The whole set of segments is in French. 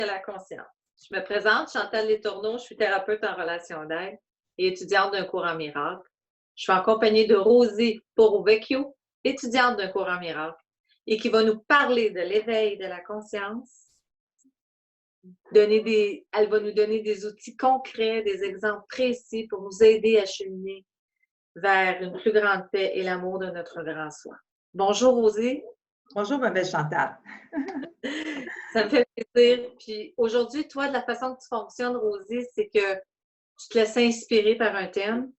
à la conscience. Je me présente, Chantal Letourneau, je suis thérapeute en relation d'aide et étudiante d'un cours en miracle. Je suis en compagnie de Rosie Porovecchio, étudiante d'un cours en miracle, et qui va nous parler de l'éveil de la conscience. Elle va nous donner des outils concrets, des exemples précis pour nous aider à cheminer vers une plus grande paix et l'amour de notre grand soi. Bonjour Rosie. Bonjour, ma belle Chantal. Ça me fait plaisir. Puis aujourd'hui, toi, de la façon que tu fonctionnes, Rosie, c'est que tu te laisses inspirer par un thème.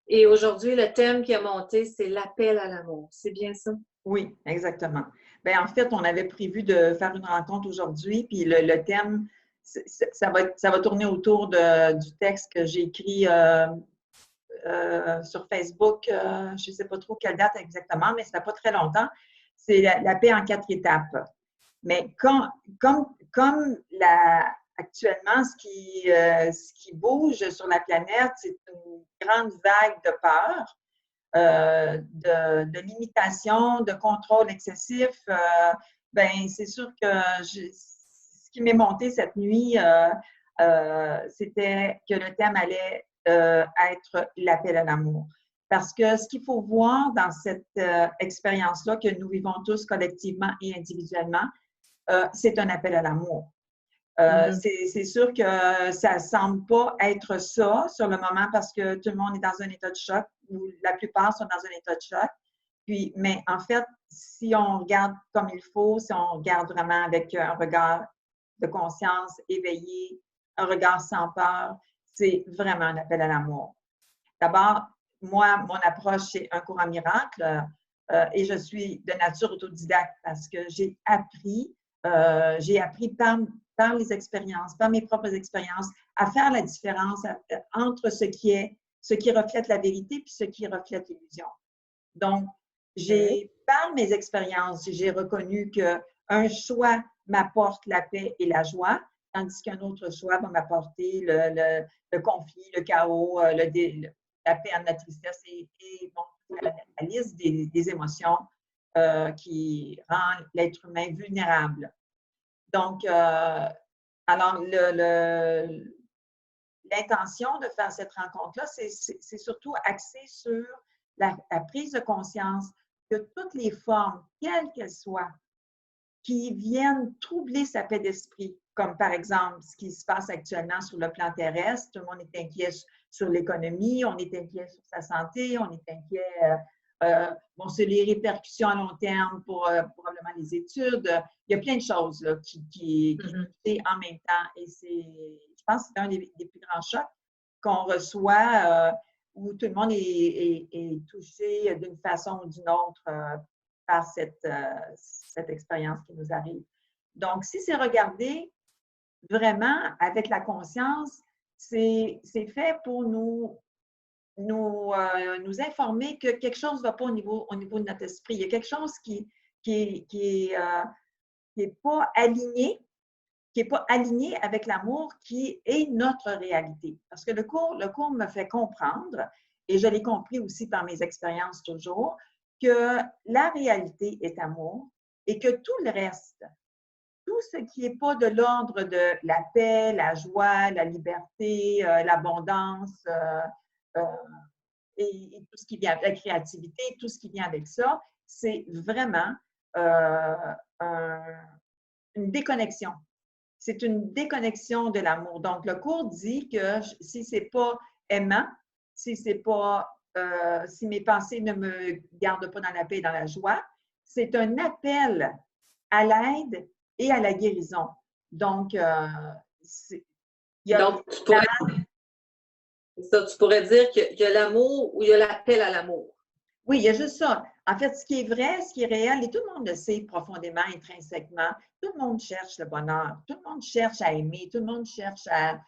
Et aujourd'hui, le thème qui a monté, c'est l'appel à l'amour. C'est bien ça? Oui, exactement. Bien, en fait, on avait prévu de faire une rencontre aujourd'hui, puis le thème, ça va tourner autour du texte que j'ai écrit sur Facebook. Je ne sais pas trop quelle date exactement, mais ça fait pas très longtemps. C'est la paix en 4 étapes. Mais actuellement, ce qui bouge sur la planète, c'est une grande vague de peur, de limitation, de contrôle excessif. Ben, c'est sûr que ce qui m'est monté cette nuit, c'était que le thème allait être l'appel à l'amour. Parce que ce qu'il faut voir dans cette expérience-là que nous vivons tous collectivement et individuellement, c'est un appel à l'amour. C'est sûr que ça ne semble pas être ça sur le moment parce que tout le monde est dans un état de choc ou la plupart sont dans un état de choc. Mais en fait, si on regarde comme il faut, si on regarde vraiment avec un regard de conscience éveillé, un regard sans peur, c'est vraiment un appel à l'amour. D'abord, moi, mon approche, c'est un cours en miracle et je suis de nature autodidacte parce que j'ai appris par les expériences, par mes propres expériences, à faire la différence entre ce qui reflète la vérité puis ce qui reflète l'illusion. Donc, par mes expériences, j'ai reconnu qu'un choix m'apporte la paix et la joie, tandis qu'un autre choix va m'apporter le conflit, le chaos, la peine, la tristesse et la liste des émotions qui rend l'être humain vulnérable. Donc, alors, l'intention de faire cette rencontre-là, c'est surtout axé sur la prise de conscience que toutes les formes, quelles qu'elles soient, qui viennent troubler sa paix d'esprit, comme par exemple ce qui se passe actuellement sur le plan terrestre, tout le monde est inquiet sur l'économie, on est inquiet sur sa santé, on est inquiet sur les répercussions à long terme pour probablement les études. Il y a plein de choses là, qui en même temps. Et je pense que c'est un des plus grands chocs qu'on reçoit où tout le monde est touché d'une façon ou d'une autre par cette expérience qui nous arrive. Donc, si c'est regardé vraiment avec la conscience, c'est fait pour nous informer que quelque chose ne va pas au niveau de notre esprit. Il y a quelque chose qui est pas aligné, avec l'amour qui est notre réalité. Parce que le cours me fait comprendre, et je l'ai compris aussi par mes expériences toujours, que la réalité est amour et que tout le reste, tout ce qui n'est pas de l'ordre de la paix, la joie, la liberté, l'abondance et tout ce qui vient avec la créativité, tout ce qui vient avec ça, c'est vraiment une déconnexion. C'est une déconnexion de l'amour. Donc, le cours dit que si ce n'est pas aimant, si mes pensées ne me gardent pas dans la paix et dans la joie, c'est un appel à l'aide et à la guérison. Donc, tu pourrais dire qu'il y a l'amour ou il y a l'appel à l'amour. Oui, il y a juste ça. En fait, ce qui est vrai, ce qui est réel, et tout le monde le sait profondément, intrinsèquement, tout le monde cherche le bonheur, tout le monde cherche à aimer, tout le monde cherche à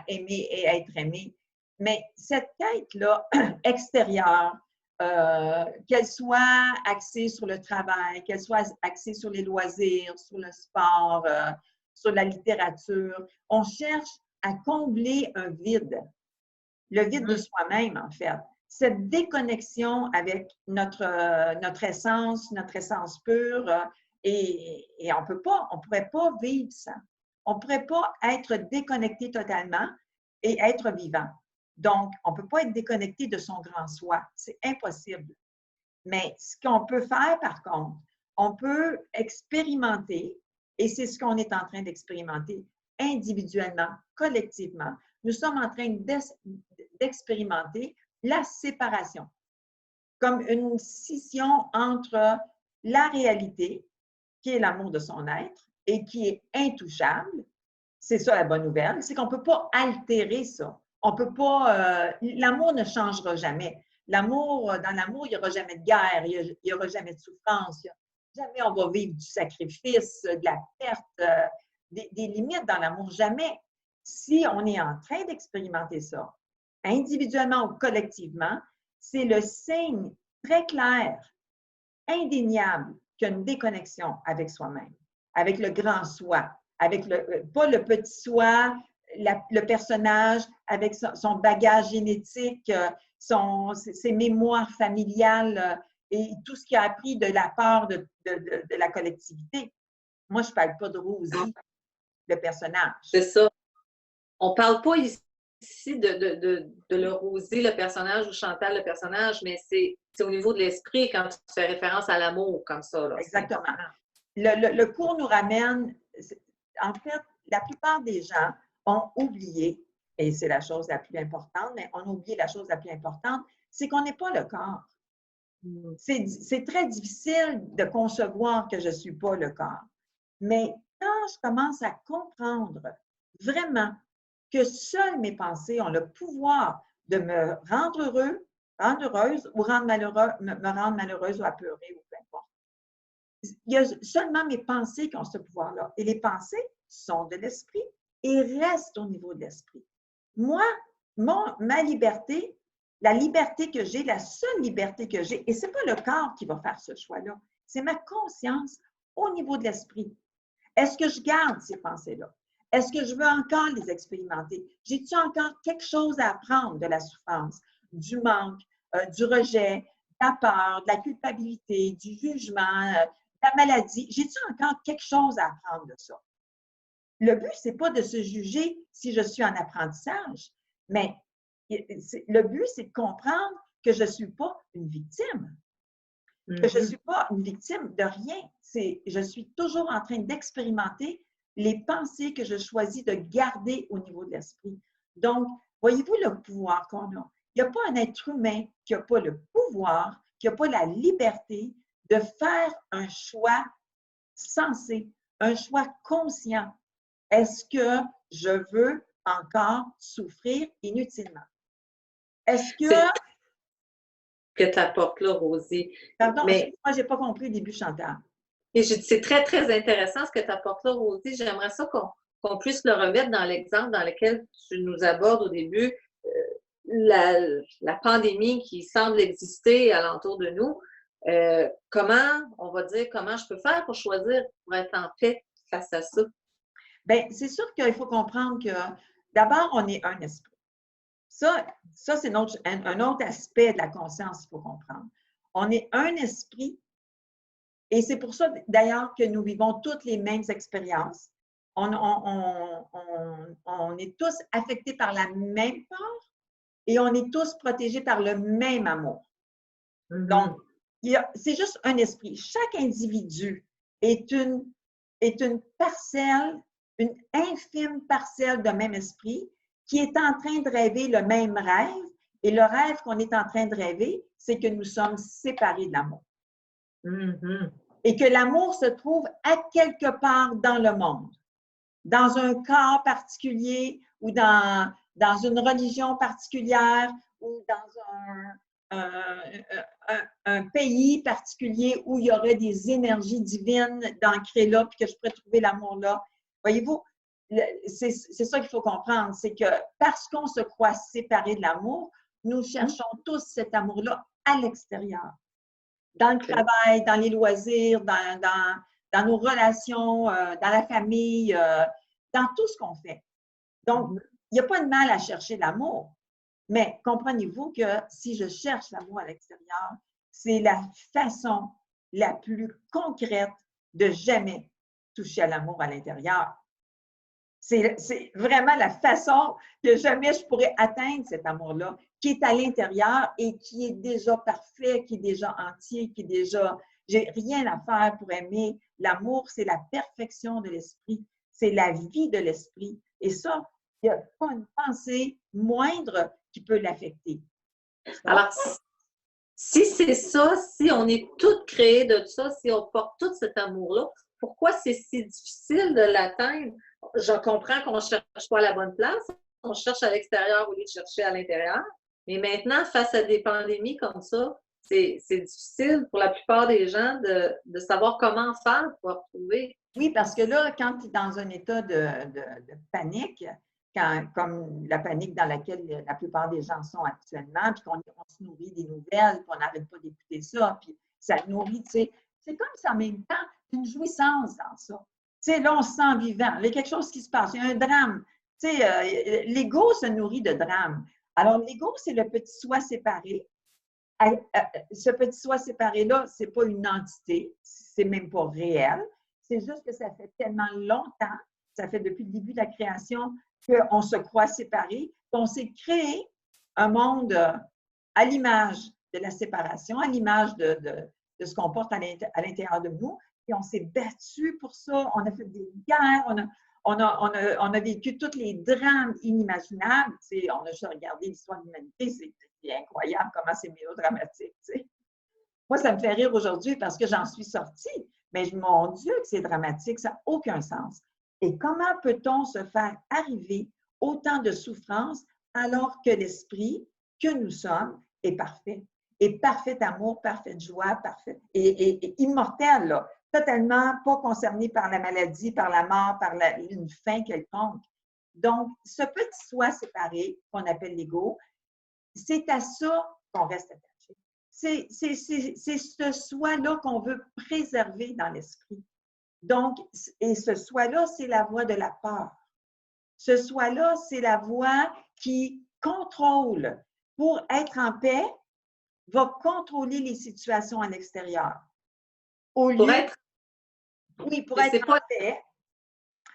aimer et à être aimé. Mais cette quête-là, extérieure, qu'elle soit axée sur le travail, qu'elle soit axée sur les loisirs, sur le sport, sur la littérature, on cherche à combler un vide, le vide de soi-même, en fait. Cette déconnexion avec notre essence pure, et on pourrait pas vivre sans. On ne pourrait pas être déconnecté totalement et être vivant. Donc, on ne peut pas être déconnecté de son grand soi. C'est impossible. Mais ce qu'on peut faire, par contre, on peut expérimenter, et c'est ce qu'on est en train d'expérimenter individuellement, collectivement. Nous sommes en train d'expérimenter la séparation, comme une scission entre la réalité, qui est l'amour de son être, et qui est intouchable. C'est ça la bonne nouvelle, c'est qu'on ne peut pas altérer ça. On peut pas, l'amour ne changera jamais. L'amour, dans l'amour, il n'y aura jamais de guerre, il n'y aura jamais de souffrance, jamais on va vivre du sacrifice, de la perte, des limites dans l'amour, jamais. Si on est en train d'expérimenter ça, individuellement ou collectivement, c'est le signe très clair, indéniable, qu'il y a une déconnexion avec soi-même, avec le grand soi, avec pas le petit soi, le personnage, avec son bagage génétique, ses mémoires familiales et tout ce qu'il a appris de la part de la collectivité. Moi, je ne parle pas de Rosie, le personnage. C'est ça. On ne parle pas ici de le Rosie, le personnage, ou Chantal, le personnage, mais c'est au niveau de l'esprit quand tu fais référence à l'amour comme ça. Là. Exactement. Le cours nous ramène, en fait, la plupart des gens ont oublié, et c'est la chose la plus importante, mais on a oublié la chose la plus importante, c'est qu'on n'est pas le corps. C'est très difficile de concevoir que je ne suis pas le corps. Mais quand je commence à comprendre vraiment que seules mes pensées ont le pouvoir de me rendre heureux, rendre heureuse ou me rendre malheureuse ou apeurée ou peu importe. Il y a seulement mes pensées qui ont ce pouvoir-là. Et les pensées sont de l'esprit et restent au niveau de l'esprit. Moi, ma liberté, la liberté que j'ai, la seule liberté que j'ai, et ce n'est pas le corps qui va faire ce choix-là, c'est ma conscience au niveau de l'esprit. Est-ce que je garde ces pensées-là? Est-ce que je veux encore les expérimenter? J'ai-tu encore quelque chose à apprendre de la souffrance, du manque, du rejet, de la peur, de la culpabilité, du jugement, de la maladie? J'ai-tu encore quelque chose à apprendre de ça? Le but, ce n'est pas de se juger si je suis en apprentissage, mais le but, c'est de comprendre que je ne suis pas une victime. Que je ne suis pas une victime de rien. Je suis toujours en train d'expérimenter les pensées que je choisis de garder au niveau de l'esprit. Donc, voyez-vous le pouvoir qu'on a. Il n'y a pas un être humain qui n'a pas le pouvoir, qui n'a pas la liberté de faire un choix sensé, un choix conscient. Est-ce que je veux encore souffrir inutilement? Est-ce que... que tu apportes là, Rosie. Pardon, mais moi, je n'ai pas compris au début, Chantal. Et c'est très, très intéressant ce que tu apportes là, Rosie. J'aimerais ça qu'on puisse le remettre dans l'exemple dans lequel tu nous abordes au début, la pandémie qui semble exister alentour de nous. Comment, on va dire, comment je peux faire pour choisir, pour être en paix face à ça? Bien, c'est sûr qu'il faut comprendre que d'abord, on est un esprit. Ça c'est un autre aspect de la conscience qu'il faut comprendre. On est un esprit et c'est pour ça d'ailleurs que nous vivons toutes les mêmes expériences. On est tous affectés par la même peur et on est tous protégés par le même amour. Donc, c'est juste un esprit. Chaque individu est une parcelle, une infime parcelle d'un même esprit qui est en train de rêver le même rêve. Et le rêve qu'on est en train de rêver, c'est que nous sommes séparés de l'amour. Et que l'amour se trouve à quelque part dans le monde, dans un corps particulier ou dans une religion particulière ou dans un pays particulier où il y aurait des énergies divines ancrées là, puis que je pourrais trouver l'amour là. Voyez-vous, c'est ça qu'il faut comprendre, c'est que parce qu'on se croit séparés de l'amour, nous cherchons tous cet amour-là à l'extérieur. Dans le travail, dans les loisirs, dans nos relations, dans la famille, dans tout ce qu'on fait. Donc, il n'y a pas de mal à chercher l'amour. Mais comprenez-vous que si je cherche l'amour à l'extérieur, c'est la façon la plus concrète de jamais toucher à l'amour à l'intérieur. C'est vraiment la façon que jamais je pourrais atteindre cet amour-là, qui est à l'intérieur et qui est déjà parfait, qui est déjà entier, qui est déjà... J'ai rien à faire pour aimer. L'amour, c'est la perfection de l'esprit. C'est la vie de l'esprit. Et ça, il n'y a pas une pensée moindre qui peut l'affecter. Alors, si c'est ça, si on est toutes créées de ça, si on porte tout cet amour-là, pourquoi c'est si difficile de l'atteindre? Je comprends qu'on ne cherche pas à la bonne place, on cherche à l'extérieur au lieu de chercher à l'intérieur. Mais maintenant, face à des pandémies comme ça, c'est difficile pour la plupart des gens de savoir comment faire pour retrouver. Oui, parce que là, quand tu es dans un état de panique, comme la panique dans laquelle la plupart des gens sont actuellement, puis qu'on se nourrit des nouvelles, puis on n'arrête pas d'écouter ça, puis ça nourrit, tu sais, c'est comme ça en même temps, une jouissance dans ça. Tu sais, là, on se sent vivant, il y a quelque chose qui se passe, il y a un drame. Tu sais, l'ego se nourrit de drame. Alors, l'ego, c'est le petit soi séparé. Ce petit soi séparé-là, ce n'est pas une entité, c'est même pas réel. C'est juste que ça fait tellement longtemps, ça fait depuis le début de la création, qu'on se croit séparés, qu'on s'est créé un monde à l'image de la séparation, à l'image de ce qu'on porte à l'intérieur de nous. Et on s'est battu pour ça, on a fait des guerres, on a vécu tous les drames inimaginables. Tu sais, on a juste regardé l'histoire de l'humanité, c'est incroyable comment c'est mélodramatique. Tu sais. Moi, ça me fait rire aujourd'hui parce que j'en suis sortie. Mais mon Dieu, que c'est dramatique, ça n'a aucun sens. Et comment peut-on se faire arriver autant de souffrances alors que l'esprit que nous sommes est parfait? Et parfait amour, parfaite joie, parfait et immortel, là, totalement pas concerné par la maladie, par la mort, par une fin quelconque. Donc, ce petit soi séparé qu'on appelle l'ego, c'est à ça qu'on reste attaché. C'est ce soi-là qu'on veut préserver dans l'esprit. Donc, et ce soi-là, c'est la voie de la peur. Ce soi-là, c'est la voie qui contrôle. Pour être en paix, va contrôler les situations à l'extérieur. Au lieu... Oui, pour être en paix.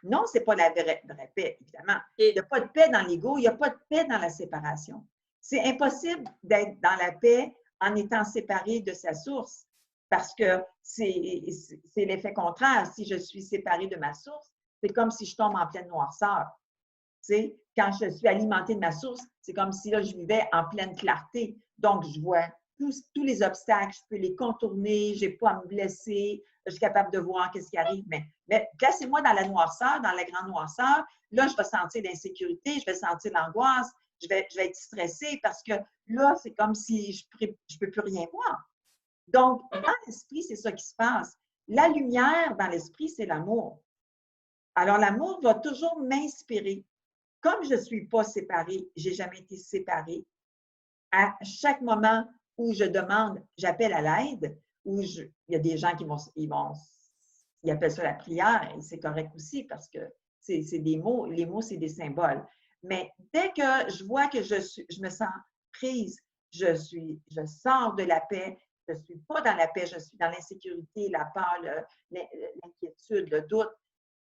Non, ce n'est pas la vraie paix, évidemment. Il n'y a pas de paix dans l'ego, il n'y a pas de paix dans la séparation. C'est impossible d'être dans la paix en étant séparé de sa source, parce que c'est l'effet contraire. Si je suis séparée de ma source, c'est comme si je tombe en pleine noirceur. Tu sais, quand je suis alimentée de ma source, c'est comme si là, je vivais en pleine clarté. Donc, je vois tous les obstacles, je peux les contourner, je n'ai pas à me blesser, je suis capable de voir qu'est-ce qui arrive. Mais placez-moi dans la noirceur, dans la grande noirceur, là, je vais sentir l'insécurité, je vais sentir l'angoisse, je vais être stressée parce que là, c'est comme si je ne peux plus rien voir. Donc, dans l'esprit, c'est ça qui se passe. La lumière dans l'esprit, c'est l'amour. Alors, l'amour va toujours m'inspirer. Comme je ne suis pas séparée, je n'ai jamais été séparée, à chaque moment où je demande, j'appelle à l'aide, il y a des gens qui ils appellent ça la prière, et c'est correct aussi parce que c'est des mots, les mots, c'est des symboles. Mais dès que je vois que je me sens prise, je sors de la paix, je ne suis pas dans la paix, je suis dans l'insécurité, la peur, l'inquiétude, le doute,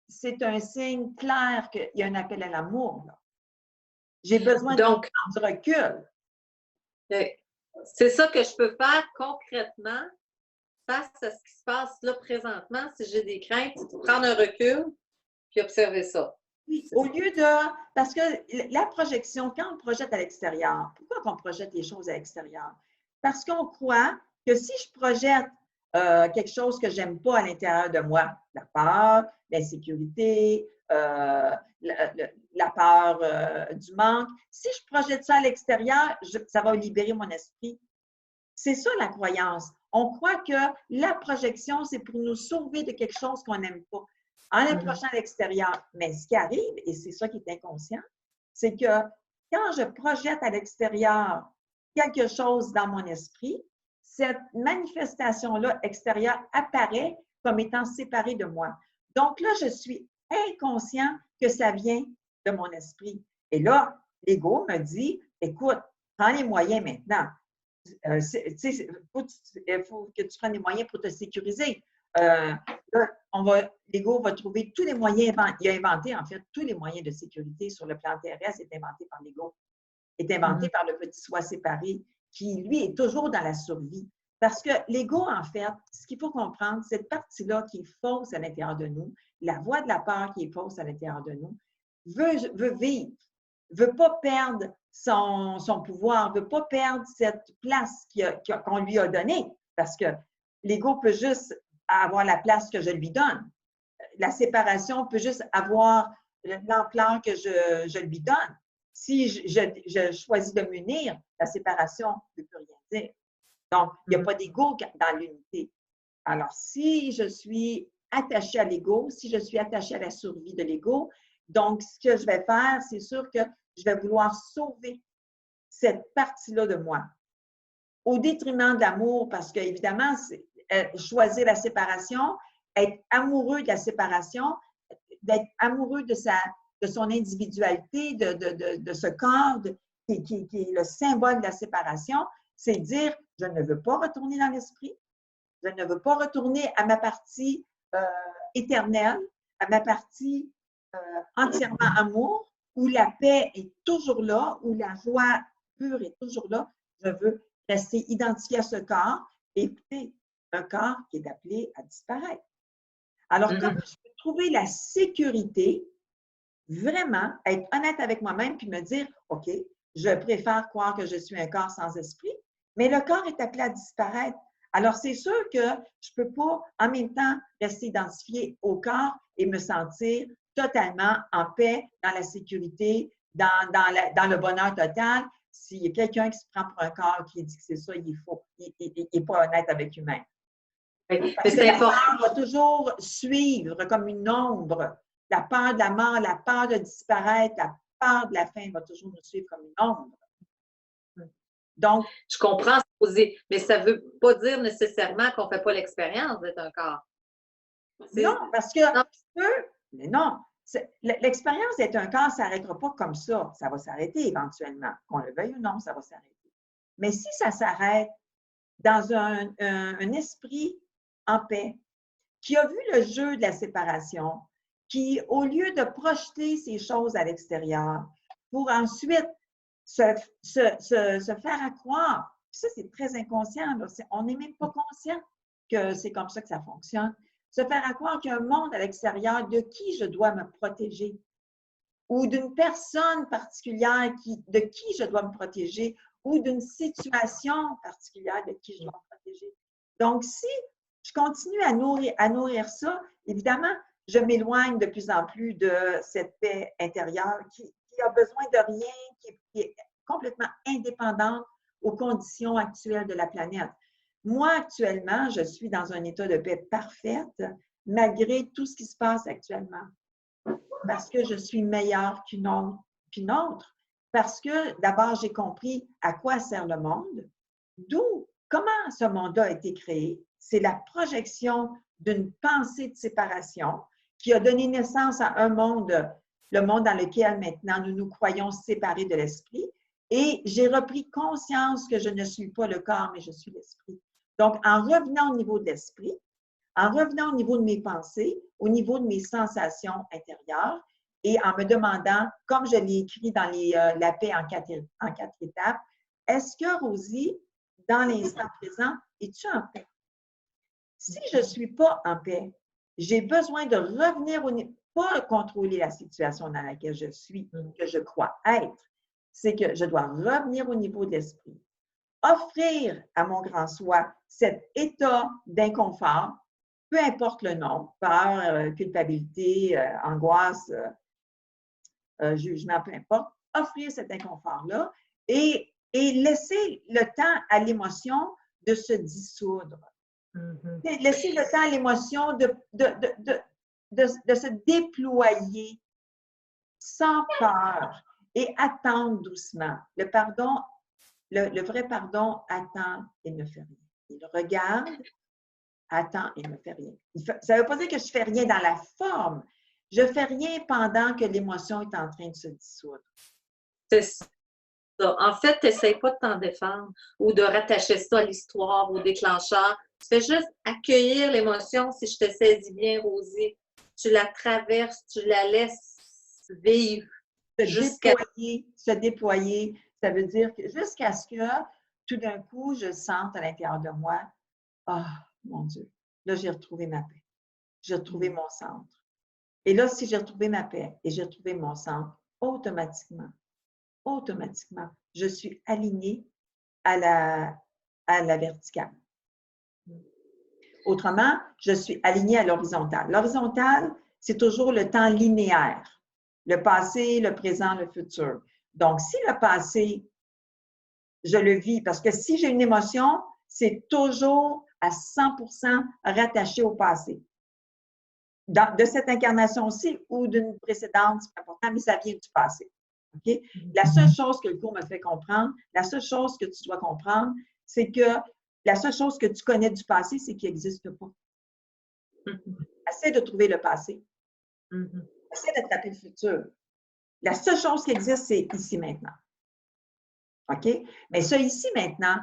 c'est un signe clair qu'il y a un appel à l'amour. J'ai besoin de prendre du recul. C'est ça que je peux faire concrètement face à ce qui se passe là présentement. Si j'ai des craintes, prendre un recul puis observer ça. Oui, au lieu de... Parce que la projection, quand on projette à l'extérieur, pourquoi on projette les choses à l'extérieur? Parce qu'on croit que si je projette quelque chose que je n'aime pas à l'intérieur de moi, la peur, l'insécurité, la peur du manque, si je projette ça à l'extérieur, ça va libérer mon esprit. C'est ça la croyance. On croit que la projection, c'est pour nous sauver de quelque chose qu'on n'aime pas. En approchant à l'extérieur. Mais ce qui arrive, et c'est ça qui est inconscient, c'est que quand je projette à l'extérieur quelque chose dans mon esprit, cette manifestation-là extérieure apparaît comme étant séparée de moi. Donc là, je suis inconscient que ça vient de mon esprit. Et là, l'ego me dit, écoute, prends les moyens maintenant. Il faut que tu prennes les moyens pour te sécuriser. Là, l'ego va trouver tous les moyens, il a inventé en fait tous les moyens de sécurité sur le plan terrestre, est inventé par l'ego, est inventé par le petit soi séparé, qui lui est toujours dans la survie. Parce que l'ego, en fait, ce qu'il faut comprendre, cette partie-là qui est fausse à l'intérieur de nous, la voix de la peur qui est fausse à l'intérieur de nous, veut vivre, veut pas perdre son pouvoir, veut pas perdre cette place qu'on lui a donnée. Parce que l'ego peut juste avoir la place que je lui donne. La séparation peut juste avoir l'ampleur que je lui donne. Si je choisis de m'unir, la séparation ne peut plus rien dire. Donc, il n'y a pas d'ego dans l'unité. Alors, si je suis attachée à l'ego, si je suis attachée à la survie de l'ego, donc, ce que je vais faire, c'est sûr que je vais vouloir sauver cette partie-là de moi, au détriment de l'amour, parce qu'évidemment, choisir la séparation, être amoureux de la séparation, d'être amoureux de son individualité, de ce corps qui est le symbole de la séparation, c'est dire, je ne veux pas retourner dans l'esprit, je ne veux pas retourner à ma partie éternelle, à ma partie entièrement amour, où la paix est toujours là, où la joie pure est toujours là. Je veux rester identifié à ce corps et écoutez, un corps qui est appelé à disparaître. Alors, comment je peux trouver la sécurité, vraiment être honnête avec moi-même puis me dire, OK, je préfère croire que je suis un corps sans esprit, mais le corps est appelé à disparaître. Alors, c'est sûr que je ne peux pas en même temps rester identifié au corps et me sentir totalement en paix, dans la sécurité, dans le bonheur total. S'il y a quelqu'un qui se prend pour un corps qui dit que c'est ça, il n'est pas honnête avec lui-même. Parce que la peur va toujours suivre comme une ombre. La peur de la mort, la peur de disparaître, la peur de la fin va toujours nous suivre comme une ombre. Donc, je comprends, mais ça ne veut pas dire nécessairement qu'on ne fait pas l'expérience d'être un corps. Non, parce que mais non, l'expérience d'être un corps, ça n'arrêtera pas comme ça. Ça va s'arrêter éventuellement. Qu'on le veuille ou non, ça va s'arrêter. Mais si ça s'arrête dans un esprit en paix, qui a vu le jeu de la séparation, qui, au lieu de projeter ces choses à l'extérieur, pour ensuite se faire croire, ça c'est très inconscient, là. On n'est même pas conscient que c'est comme ça que ça fonctionne, se faire croire qu'il y a un monde à l'extérieur de qui je dois me protéger ou d'une personne particulière de qui je dois me protéger ou d'une situation particulière de qui je dois me protéger. Donc, si je continue à nourrir ça, évidemment, je m'éloigne de plus en plus de cette paix intérieure qui a besoin de rien, qui est complètement indépendante aux conditions actuelles de la planète. Moi, actuellement, je suis dans un état de paix parfaite, malgré tout ce qui se passe actuellement. Parce que je suis meilleure qu'une autre. Parce que, d'abord, j'ai compris à quoi sert le monde, comment ce monde a été créé. C'est la projection d'une pensée de séparation qui a donné naissance à un monde, le monde dans lequel maintenant nous nous croyons séparés de l'esprit. Et j'ai repris conscience que je ne suis pas le corps, mais je suis l'esprit. Donc, en revenant au niveau de l'esprit, en revenant au niveau de mes pensées, au niveau de mes sensations intérieures, et en me demandant, comme je l'ai écrit dans la paix en quatre étapes, est-ce que, Rosie, dans l'instant présent, es-tu en paix? Si je ne suis pas en paix, j'ai besoin de revenir pas contrôler la situation dans laquelle je suis, que je crois être. C'est que je dois revenir au niveau de l'esprit, offrir à mon grand soi cet état d'inconfort, peu importe le nom, peur, culpabilité, angoisse, jugement, peu importe, offrir cet inconfort-là et laisser le temps à l'émotion de se dissoudre. Laisser le temps à l'émotion de se déployer sans peur et attendre doucement. Le pardon, le vrai pardon attend et ne fait rien. Il regarde, attend et ne fait rien. Ça ne veut pas dire que je ne fais rien dans la forme. Je ne fais rien pendant que l'émotion est en train de se dissoudre. ça. En fait, tu n'essayes pas de t'en défendre ou de rattacher ça à l'histoire, au déclencheur. Tu fais juste accueillir l'émotion, si je te saisis bien, Rosie. Tu la traverses, tu la laisses vivre jusqu'à... Se déployer, ça veut dire que jusqu'à ce que tout d'un coup, je sente à l'intérieur de moi, ah, mon Dieu, là, j'ai retrouvé ma paix. J'ai retrouvé mon centre. Et là, si j'ai retrouvé ma paix et j'ai retrouvé mon centre, automatiquement, je suis alignée à la verticale. Autrement, je suis alignée à l'horizontale. L'horizontale, c'est toujours le temps linéaire. Le passé, le présent, le futur. Donc, si le passé, je le vis, parce que si j'ai une émotion, c'est toujours à 100% rattaché au passé. De cette incarnation-ci ou d'une précédente, c'est important, mais ça vient du passé. Okay? La seule chose que le cours me fait comprendre, la seule chose que tu dois comprendre, c'est que la seule chose que tu connais du passé, c'est qu'il n'existe pas. Essaie de trouver le passé. Essaie d'attraper le futur. La seule chose qui existe, c'est ici maintenant. OK? Mais ça, ici maintenant,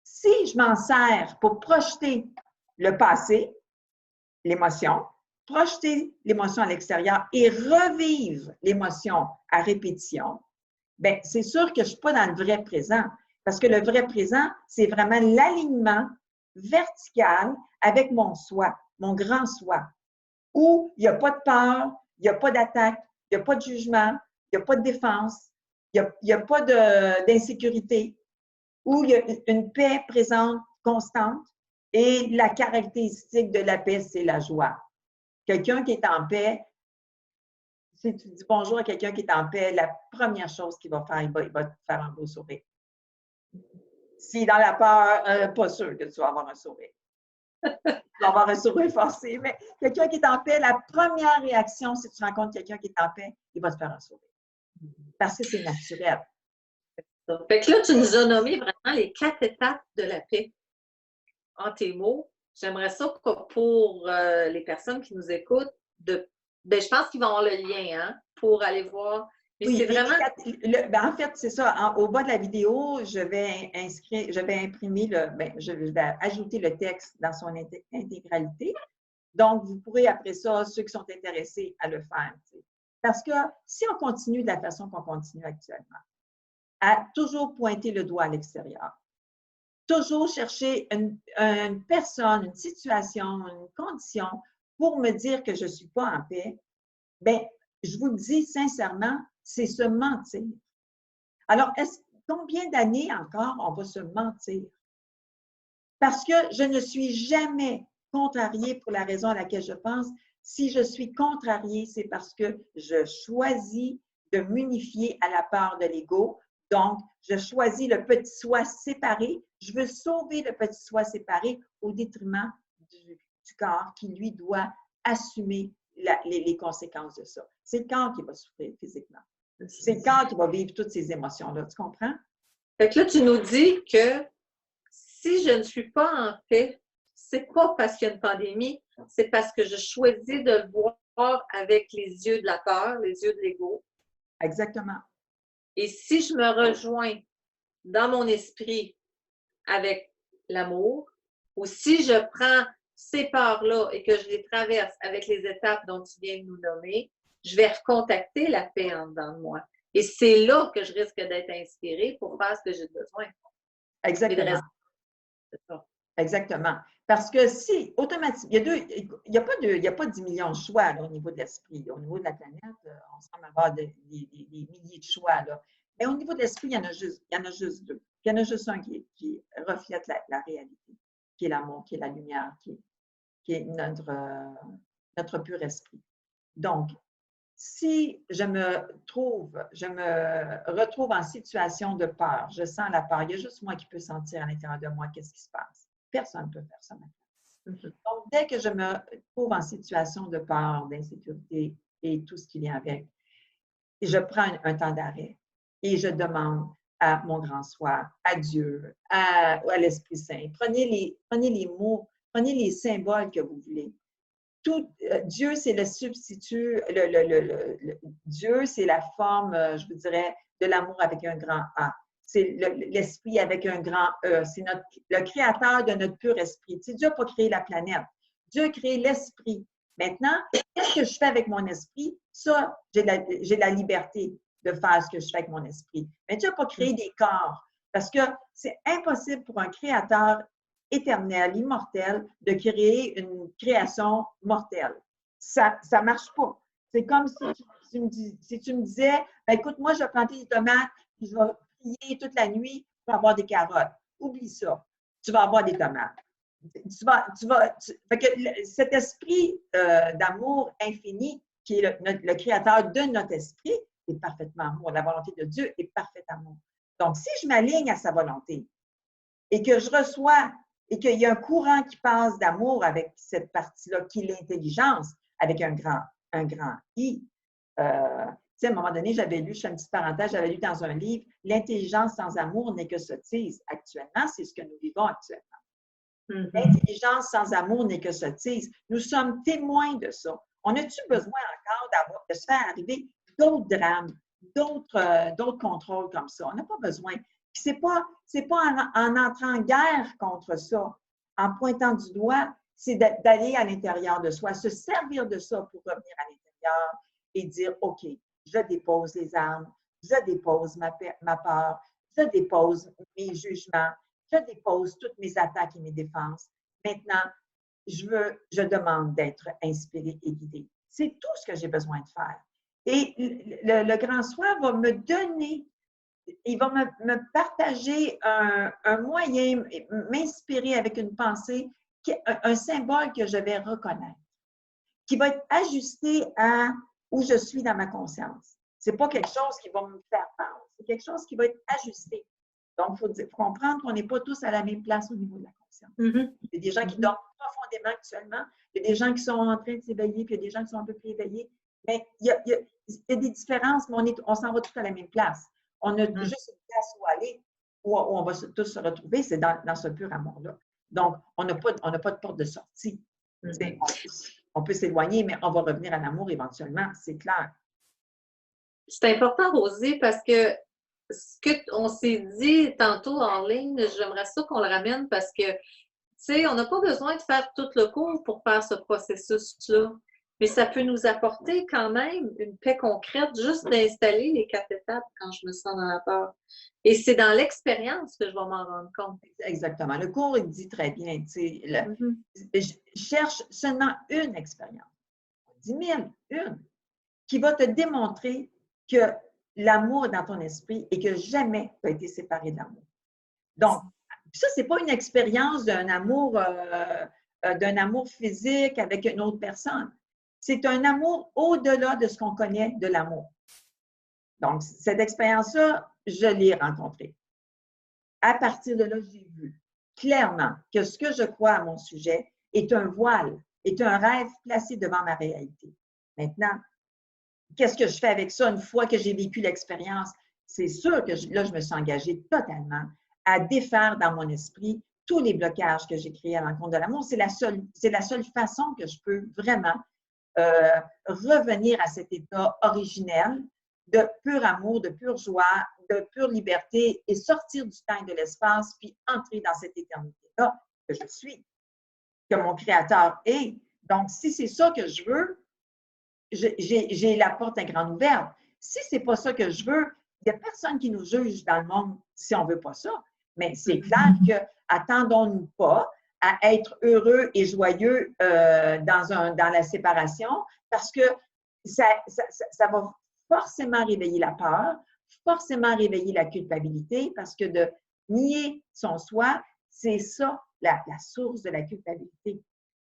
si je m'en sers pour projeter le passé, l'émotion, projeter l'émotion à l'extérieur et revivre l'émotion à répétition, bien, c'est sûr que je ne suis pas dans le vrai présent. Parce que le vrai présent, c'est vraiment l'alignement vertical avec mon soi, mon grand soi, où il n'y a pas de peur, il n'y a pas d'attaque, il n'y a pas de jugement, il n'y a pas de défense, il n'y a pas d'insécurité, où il y a une paix présente, constante, et la caractéristique de la paix, c'est la joie. Quelqu'un qui est en paix, si tu dis bonjour à quelqu'un qui est en paix, la première chose qu'il va faire, il va te faire un beau sourire. Si dans la peur, pas sûr que tu vas avoir un sourire. Tu vas avoir un sourire forcé, mais quelqu'un qui est en paix, la première réaction, si tu rencontres quelqu'un qui est en paix, il va te faire un sourire. Parce que c'est naturel. Fait que là, tu nous as nommé vraiment les 4 étapes de la paix. En tes mots, j'aimerais ça pour les personnes qui nous écoutent, ben, je pense qu'ils vont avoir le lien pour aller voir. Mais oui, c'est vraiment. En fait, c'est ça. Au bas de la vidéo, je vais imprimer je vais ajouter le texte dans son intégralité. Donc, vous pourrez après ça, ceux qui sont intéressés à le faire. Parce que si on continue de la façon qu'on continue actuellement, à toujours pointer le doigt à l'extérieur, toujours chercher une personne, une situation, une condition pour me dire que je ne suis pas en paix, bien, je vous le dis sincèrement, c'est se mentir. Alors, combien d'années encore on va se mentir? Parce que je ne suis jamais contrariée pour la raison à laquelle je pense. Si je suis contrariée, c'est parce que je choisis de m'unifier à la peur de l'ego. Donc, je choisis le petit soi séparé. Je veux sauver le petit soi séparé au détriment du corps qui, lui, doit assumer les conséquences de ça. C'est le corps qui va souffrir physiquement. C'est le corps qui va vivre toutes ces émotions-là. Tu comprends? Fait que là, tu nous dis que si je ne suis pas en paix, c'est pas parce qu'il y a une pandémie, c'est parce que je choisis de le voir avec les yeux de la peur, les yeux de l'ego. Exactement. Et si je me rejoins dans mon esprit avec l'amour, ou si je prends ces peurs-là et que je les traverse avec les étapes dont tu viens de nous nommer, je vais recontacter la paix en dedans de moi. Et c'est là que je risque d'être inspirée pour faire ce que j'ai besoin. Exactement. Exactement. Parce que si, automatiquement, il n'y a pas 10 millions de choix là, au niveau de l'esprit. Au niveau de la planète, on semble avoir des milliers de choix. Là. Mais au niveau de l'esprit, il y en a juste deux. Il y en a juste un qui reflète la réalité, qui est l'amour, qui est la lumière, qui est notre pur esprit. Donc, si je me retrouve en situation de peur, je sens la peur, il y a juste moi qui peux sentir à l'intérieur de moi qu'est-ce qui se passe. Personne ne peut faire ça maintenant. Donc, dès que je me trouve en situation de peur, d'insécurité et tout ce qui vient avec, je prends un temps d'arrêt et je demande à mon grand soi, à Dieu, à l'Esprit Saint. Prenez les mots, prenez les symboles que vous voulez. Dieu, c'est le substitut, Dieu, c'est la forme, je vous dirais, de l'amour avec un grand A. c'est l'esprit avec un grand E. C'est le créateur de notre pur esprit. Tu sais, Dieu n'a pas créé la planète. Dieu a créé l'esprit. Maintenant, qu'est-ce que je fais avec mon esprit? Ça, j'ai la liberté de faire ce que je fais avec mon esprit. Mais Dieu n'a pas créé des corps parce que c'est impossible pour un créateur éternel, immortel, de créer une création mortelle. Ça ne marche pas. C'est comme si tu me disais, ben, écoute, moi, je vais planter des tomates, puis je vais prier toute la nuit pour avoir des carottes. Oublie ça. Tu vas avoir des tomates. Fait que cet esprit d'amour infini, qui est le créateur de notre esprit, est parfaitement amour. La volonté de Dieu est parfait amour. Donc, si je m'aligne à sa volonté et que je reçois et qu'il y a un courant qui passe d'amour avec cette partie-là, qui est l'intelligence, avec un grand I. Tu sais, à un moment donné, j'avais lu, je fais une petite parenthèse, j'avais lu dans un livre, l'intelligence sans amour n'est que sottise. Actuellement, c'est ce que nous vivons actuellement. L'intelligence sans amour n'est que sottise. Nous sommes témoins de ça. On a-tu besoin encore de se faire arriver d'autres drames, d'autres contrôles comme ça? On n'a pas besoin. Puis c'est pas en entrant en guerre contre ça, en pointant du doigt, c'est d'aller à l'intérieur de soi, se servir de ça pour revenir à l'intérieur et dire, OK, je dépose les armes, je dépose ma peur, je dépose mes jugements, je dépose toutes mes attaques et mes défenses. Maintenant, je demande d'être inspirée et guidée. C'est tout ce que j'ai besoin de faire. Et le grand soi va me donner, il va me partager un moyen, m'inspirer avec une pensée, un symbole que je vais reconnaître, qui va être ajusté à où je suis dans ma conscience. Ce n'est pas quelque chose qui va me faire peur, c'est quelque chose qui va être ajusté. Donc, il faut comprendre qu'on n'est pas tous à la même place au niveau de la conscience. Il y a des gens qui dorment profondément actuellement, il y a des gens qui sont en train de s'éveiller, puis il y a des gens qui sont un peu plus éveillés. Mais il y a des différences, mais on s'en va tous à la même place. On a juste une place où aller, où on va tous se retrouver, c'est dans ce pur amour-là. Donc, on n'a pas de porte de sortie. On peut s'éloigner, mais on va revenir à l'amour éventuellement, c'est clair. C'est important, Rosie, parce que ce qu'on s'est dit tantôt en ligne, j'aimerais ça qu'on le ramène parce que, tu sais, on n'a pas besoin de faire tout le cours pour faire ce processus-là. Mais ça peut nous apporter quand même une paix concrète juste d'installer les 4 étapes quand je me sens dans la peur. Et c'est dans l'expérience que je vais m'en rendre compte. Exactement. Le cours, il dit très bien, tu sais, je cherche seulement une expérience, 10 000, une, qui va te démontrer que l'amour est dans ton esprit et que jamais tu as été séparé de l'amour. Donc, ça, ce n'est pas une expérience d'un amour physique avec une autre personne. C'est un amour au-delà de ce qu'on connaît de l'amour. Donc, cette expérience-là, je l'ai rencontrée. À partir de là, j'ai vu clairement que ce que je crois à mon sujet est un voile, est un rêve placé devant ma réalité. Maintenant, qu'est-ce que je fais avec ça une fois que j'ai vécu l'expérience? C'est sûr que là, je me suis engagée totalement à défaire dans mon esprit tous les blocages que j'ai créés à l'encontre de l'amour. C'est la seule façon que je peux vraiment revenir à cet état originel de pur amour, de pure joie, de pure liberté et sortir du temps et de l'espace, puis entrer dans cette éternité-là que je suis, que mon Créateur est. Donc, si c'est ça que je veux, j'ai la porte grand ouverte. Si ce n'est pas ça que je veux, il n'y a personne qui nous juge dans le monde si on ne veut pas ça. Mais c'est clair que attendons-nous pas à être heureux et joyeux dans la séparation parce que ça va forcément réveiller la peur, forcément réveiller la culpabilité parce que de nier son soi, c'est ça la source de la culpabilité.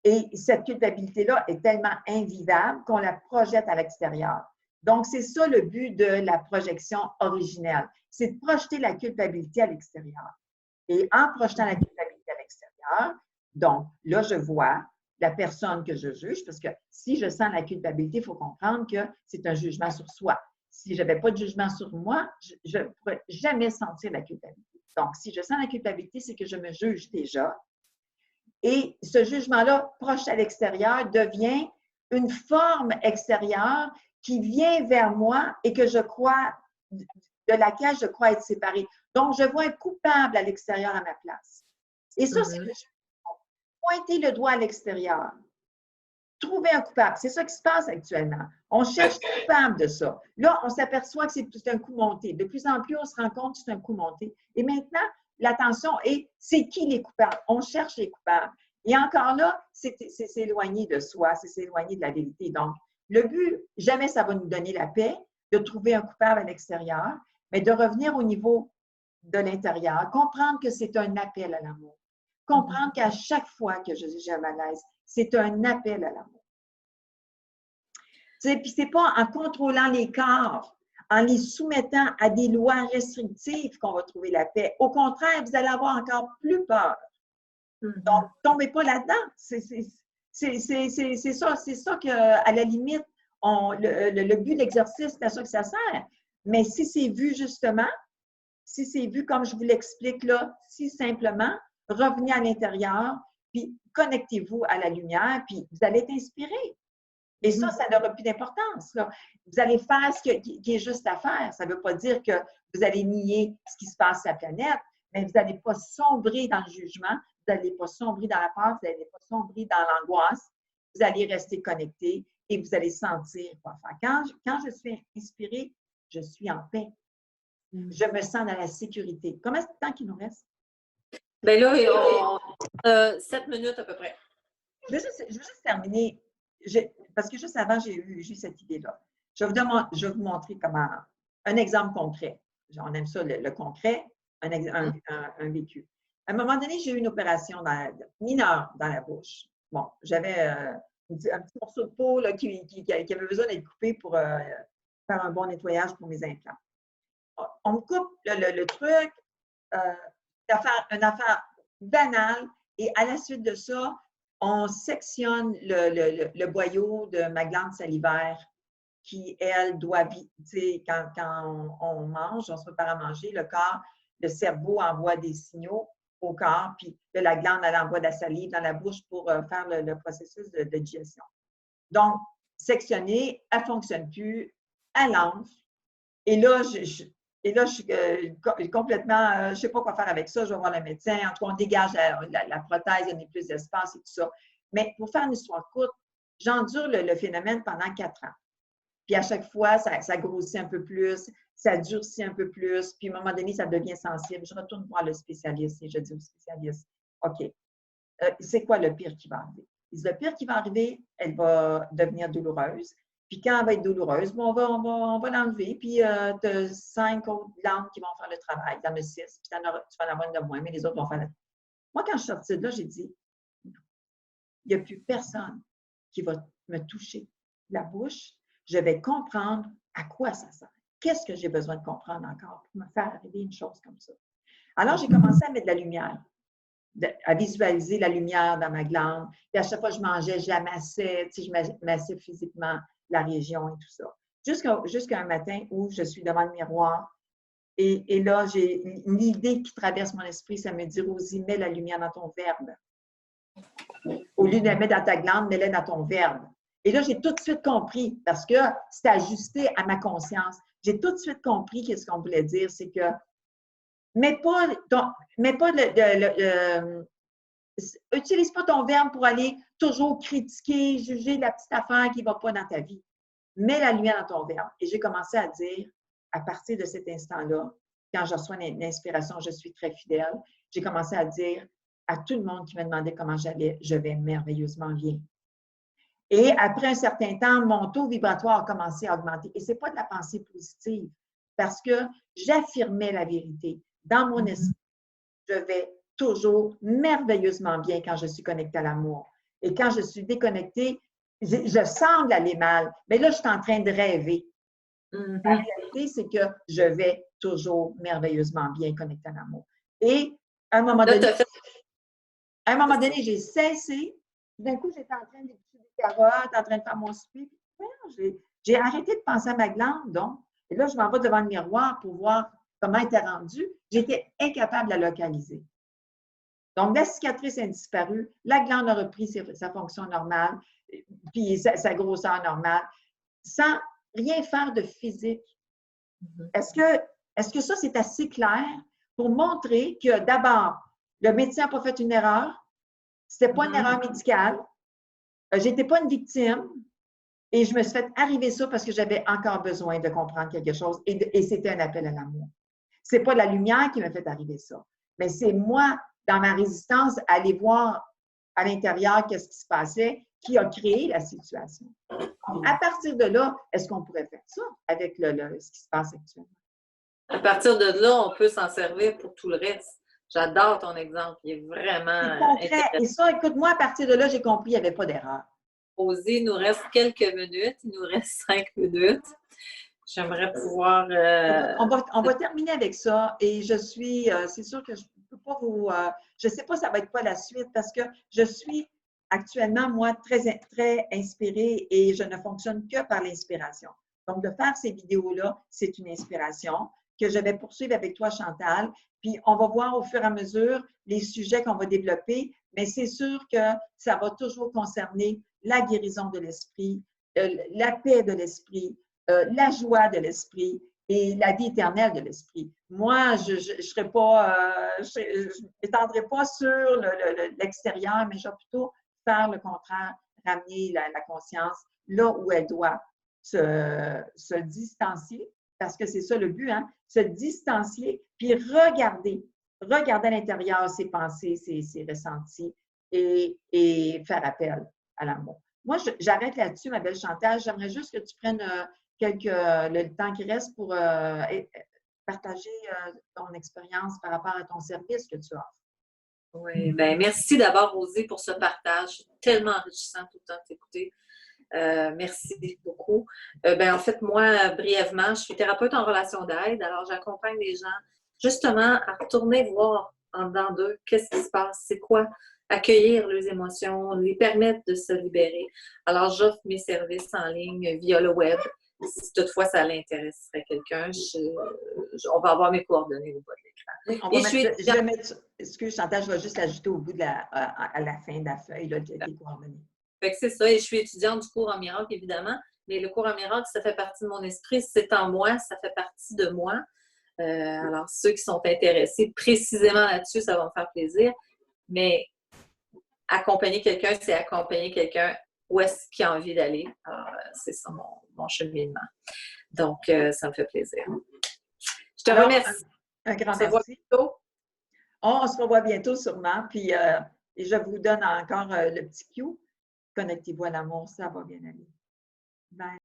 Et cette culpabilité-là est tellement invivable qu'on la projette à l'extérieur. Donc, c'est ça le but de la projection originelle, c'est de projeter la culpabilité à l'extérieur. Et en projetant la culpabilité à l'extérieur, donc là, je vois la personne que je juge, parce que si je sens la culpabilité, il faut comprendre que c'est un jugement sur soi. Si je n'avais pas de jugement sur moi, je ne pourrais jamais sentir la culpabilité. Donc, si je sens la culpabilité, c'est que je me juge déjà. Et ce jugement-là, proche à l'extérieur, devient une forme extérieure qui vient vers moi et que je crois de laquelle je crois être séparée. Donc, je vois un coupable à l'extérieur à ma place. Et ça, c'est le pointer le doigt à l'extérieur. Trouver un coupable. C'est ça qui se passe actuellement. On cherche un coupable de ça. Là, on s'aperçoit que c'est un coup monté. De plus en plus, on se rend compte que c'est un coup monté. Et maintenant, l'attention est, c'est qui les coupables? On cherche les coupables. Et encore là, c'est s'éloigner de soi, c'est s'éloigner de la vérité. Donc, le but, jamais ça va nous donner la paix de trouver un coupable à l'extérieur, mais de revenir au niveau de l'intérieur, comprendre que c'est un appel à l'amour. Comprendre qu'à chaque fois que j'ai un malaise, c'est un appel à l'amour. Puis c'est pas en contrôlant les corps, en les soumettant à des lois restrictives qu'on va trouver la paix. Au contraire, vous allez avoir encore plus peur. Donc, tombez pas là-dedans. C'est ça qu'à la limite, le but de l'exercice, c'est à ça que ça sert. Mais si c'est vu justement, si c'est vu comme je vous l'explique là, si simplement, revenez à l'intérieur, puis connectez-vous à la lumière, puis vous allez être inspiré. Et ça n'aura plus d'importance. Vous allez faire ce qui est juste à faire. Ça ne veut pas dire que vous allez nier ce qui se passe sur la planète, mais vous n'allez pas sombrer dans le jugement, vous n'allez pas sombrer dans la peur, vous n'allez pas sombrer dans l'angoisse. Vous allez rester connecté et vous allez sentir quoi faire. Quand je suis inspirée, je suis en paix. Je me sens dans la sécurité. Combien de temps qu'il nous reste? Bien là, 7 minutes à peu près. Je veux juste terminer, parce que juste avant, j'ai eu cette idée-là. Je vais vous montrer comment, un exemple concret. On aime ça, le concret, un vécu. À un moment donné, j'ai eu une opération mineure dans la bouche. Bon, j'avais un petit morceau de peau là, qui avait besoin d'être coupé pour faire un bon nettoyage pour mes implants. On me coupe le truc, une affaire banale, et à la suite de ça, on sectionne le boyau de ma glande salivaire qui, elle, doit, tu sais, quand on mange, on se prépare à manger, le cerveau envoie des signaux au corps, puis la glande, elle envoie de la salive dans la bouche pour faire le processus de digestion. Donc, sectionnée, elle ne fonctionne plus, elle lance. Et là, je suis complètement, je ne sais pas quoi faire avec ça, je vais voir le médecin. En tout cas, on dégage la prothèse, il y a plus d'espace et tout ça. Mais pour faire une histoire courte, j'endure le phénomène pendant 4 ans. Puis à chaque fois, ça grossit un peu plus, ça durcit un peu plus, puis à un moment donné, ça devient sensible. Je retourne voir le spécialiste et je dis au spécialiste, OK, c'est quoi le pire qui va arriver? Le pire qui va arriver, elle va devenir douloureuse. Puis quand elle va être douloureuse, on va l'enlever. Puis tu as 5 autres glandes qui vont faire le travail. Il y en a 6. Puis tu vas en avoir une de moins, mais les autres vont faire le travail. Moi, quand je suis sortie de là, j'ai dit, il n'y a plus personne qui va me toucher la bouche. Je vais comprendre à quoi ça sert. Qu'est-ce que j'ai besoin de comprendre encore pour me faire arriver une chose comme ça? Alors, j'ai commencé à mettre de la lumière, à visualiser la lumière dans ma glande. Puis à chaque fois que je mangeais, je la massais, tu sais, je massais physiquement la région et tout ça. Jusqu'à un matin où je suis devant le miroir et là, j'ai une idée qui traverse mon esprit, ça me dit, Rosie, mets la lumière dans ton verbe. Au lieu de la mettre dans ta glande, mets-la dans ton verbe. Et là, j'ai tout de suite compris, parce que c'était ajusté à ma conscience. J'ai tout de suite compris qu'est-ce qu'on voulait dire, c'est que utilise pas ton verbe pour aller toujours critiquer, juger la petite affaire qui ne va pas dans ta vie. Mets la lumière dans ton verbe. Et j'ai commencé à dire, à partir de cet instant-là, quand je reçois une inspiration, je suis très fidèle, j'ai commencé à dire à tout le monde qui me demandait comment j'allais, je vais merveilleusement bien. Et après un certain temps, mon taux vibratoire a commencé à augmenter. Et ce n'est pas de la pensée positive, parce que j'affirmais la vérité. Dans mon esprit, je vais toujours merveilleusement bien quand je suis connectée à l'amour. Et quand je suis déconnectée, je semble aller mal, mais là, je suis en train de rêver. La réalité, c'est que je vais toujours merveilleusement bien connectée à l'amour. Et à un moment donné, j'ai cessé. D'un coup, j'étais en train d'écouter des carottes, en train de faire mon souper. J'ai arrêté de penser à ma glande, donc. Et là, je m'en vais devant le miroir pour voir comment elle était rendue. J'étais incapable de la localiser. Donc, la cicatrice a disparu, la glande a repris sa fonction normale, puis sa grosseur normale, sans rien faire de physique. Est-ce Est-ce que ça, c'est assez clair pour montrer que d'abord, le médecin n'a pas fait une erreur, c'était pas une erreur médicale, j'étais pas une victime et je me suis fait arriver ça parce que j'avais encore besoin de comprendre quelque chose et c'était un appel à l'amour. C'est pas la lumière qui m'a fait arriver ça, mais c'est moi, dans ma résistance, à aller voir à l'intérieur qu'est-ce qui se passait, qui a créé la situation. Donc, à partir de là, est-ce qu'on pourrait faire ça avec ce qui se passe actuellement? À partir de là, on peut s'en servir pour tout le reste. J'adore ton exemple. Il est vraiment C'est concret. intéressant. Et ça, écoute, moi, à partir de là, j'ai compris qu'il n'y avait pas d'erreur. Il nous reste quelques minutes. Il nous reste 5 minutes. J'aimerais pouvoir… On va terminer avec ça. Et je suis, c'est sûr que je ne peux pas vous, je ne sais pas ça va être quoi la suite parce que je suis actuellement, moi, très, très inspirée et je ne fonctionne que par l'inspiration. Donc, de faire ces vidéos-là, c'est une inspiration que je vais poursuivre avec toi, Chantal. Puis, on va voir au fur et à mesure les sujets qu'on va développer, mais c'est sûr que ça va toujours concerner la guérison de l'esprit, la paix de l'esprit, la joie de l'esprit et la vie éternelle de l'esprit. Moi, je serais pas, je m'étendrai pas sur l'extérieur, mais je vais plutôt faire le contraire, ramener la conscience là où elle doit se distancier, parce que c'est ça le but, hein, se distancier, puis regarder à l'intérieur ses pensées, ses ressentis et faire appel à l'amour. Moi, j'arrête là-dessus, ma belle Chantal. J'aimerais juste que tu prennes le temps qui reste pour partager ton expérience par rapport à ton service que tu offres. Oui, bien, merci d'abord, Rosie, pour ce partage. Tellement enrichissant tout le temps de t'écouter. Merci beaucoup. En fait, moi, brièvement, je suis thérapeute en relation d'aide. Alors, j'accompagne les gens justement à retourner voir en dedans d'eux qu'est-ce qui se passe, c'est quoi, accueillir leurs émotions, lui permettre de se libérer. Alors, j'offre mes services en ligne via le web. Si toutefois ça l'intéresserait quelqu'un, on va avoir mes coordonnées au bas de l'écran. Oui, on va je vais mettre, excuse Chantal, je vais juste l'ajouter au bout de à la fin de la feuille, là, tes coordonnées. Fait que c'est ça, et je suis étudiante du cours en miracle, évidemment, mais le cours en miracle, ça fait partie de mon esprit, c'est en moi, ça fait partie de moi. Alors, ceux qui sont intéressés précisément là-dessus, ça va me faire plaisir, mais accompagner quelqu'un, c'est accompagner quelqu'un où est-ce qu'il a envie d'aller. Alors, c'est ça mon cheminement. Donc, ça me fait plaisir. Je te remercie. Un grand merci. On se revoit bientôt. On se revoit bientôt sûrement, puis et je vous donne encore le petit cue. Connectez-vous à l'amour, ça va bien aller. Bye.